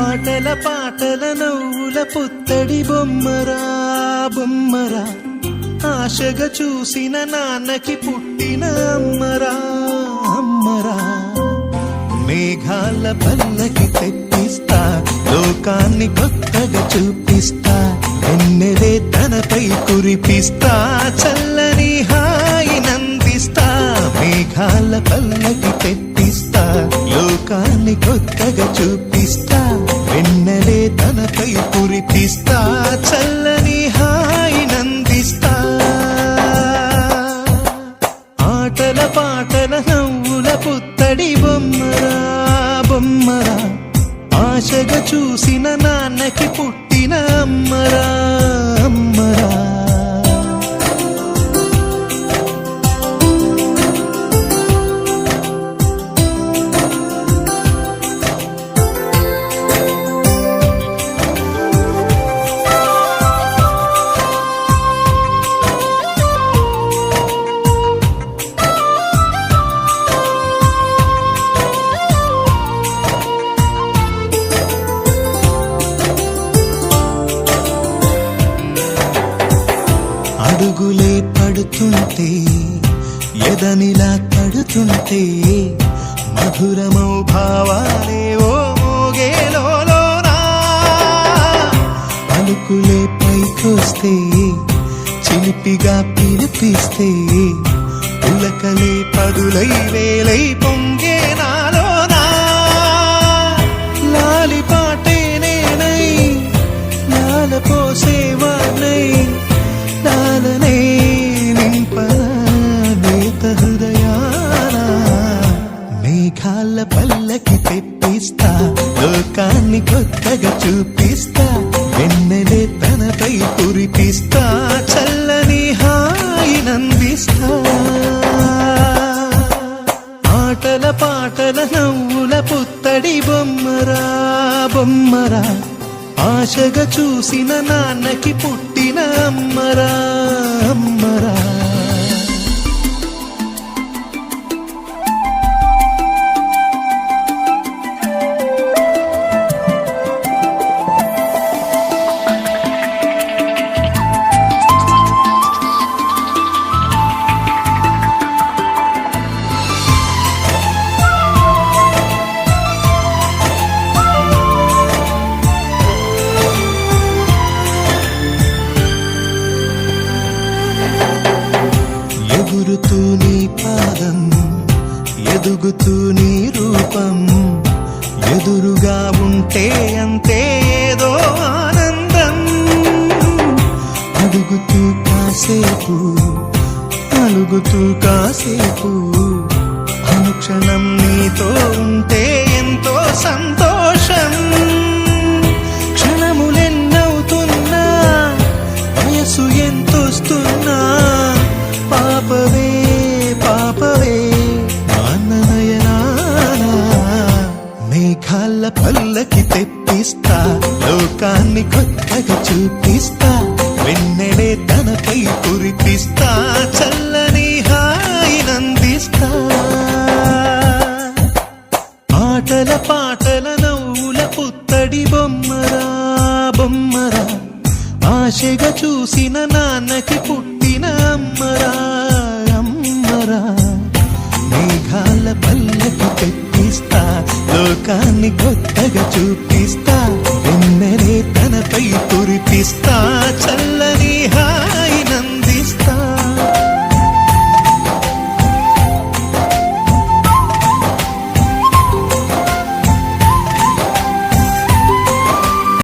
ఆటల పాటల నవ్వుల పుత్తడి బొమ్మరా బొమ్మరా, ఆశగా చూసిన నాన్నకి పుట్టిన అమ్మరా అమ్మరా. మేఘాల పల్లకి తెప్పిస్తా, లోకాన్ని కొత్తగా చూపిస్తా, వెన్నెలే తనపై కురిపిస్తా, చల్లని హాయి నందిస్తా. మేఘాల పల్లకి తెప్పిస్తా, లోకాన్ని కొత్తగా చూపిస్తా, వెన్నెలే తనపై కురిపిస్తా, చల్లని హాయి నందిస్తా. ఆటల పాటల నవ్వుల పుత్తడి బొమ్మరా బొమ్మరా, ఆశగా చూసిన నాన్నకి పుట్టిన అమ్మరా అమ్మరా. అడుగులే పడుతుంటే, ఎదనిలా తడుతుంటే, మధురమౌ భావాలే ఓ మోగేలోనా. పలుకులే పైకొస్తే, చిలిపిగా పిలిపిస్తే, పులకలే పదులై వేలై పొంగే నాలోనా. లాలి పాటే నేనై, లాల పోసేవాణ్ణై, లాలనే నింపనా నేత హృదయాన. మేఘాల పల్లకి తెప్పిస్తా, లోకాన్ని కొత్తగా చూపిస్తా, వెన్నెలే తనపై కురిపిస్తా, చల్లని హాయి నందిస్తా. ఆటల పాటల నవ్వుల పుత్తడి బొమ్మరా బొమ్మరా, ఆశగా చూసిన నాన్నకి పుట్టిన అమ్మరా అమ్మరా. ఎగురుతూ నీ పాదం, ఎదుగుతూ నీ రూపం, ఎదురుగా ఉంటే అంతే ఏదో ఆనందం. అడుగుతూ కాసేపు, అలుగుతూ కాసేపు, అనుక్షణం నీతో ఉంటే ఎంతో సంతోషం. క్షణములెన్నవుతున్నా, వయసు ఎంతొస్తున్నా, పాపవే పాపవే నాన్ననయనానా. మేఘాల పల్లకి తెప్పిస్తా, లోకాన్ని కొత్తగా చూపిస్తా, వెన్నెలే తనపై కురిపిస్తా, చల్లని హాయి నందిస్తా. ఆటల పాటల నవ్వుల పుత్తడి బొమ్మరా బొమ్మరా, ఆశగా చూసిన నాన్నకి పుట్టిన అమ్మరా అమ్మరా. మేఘాల పల్లకి తెప్పిస్తా, లోకాన్ని కొత్త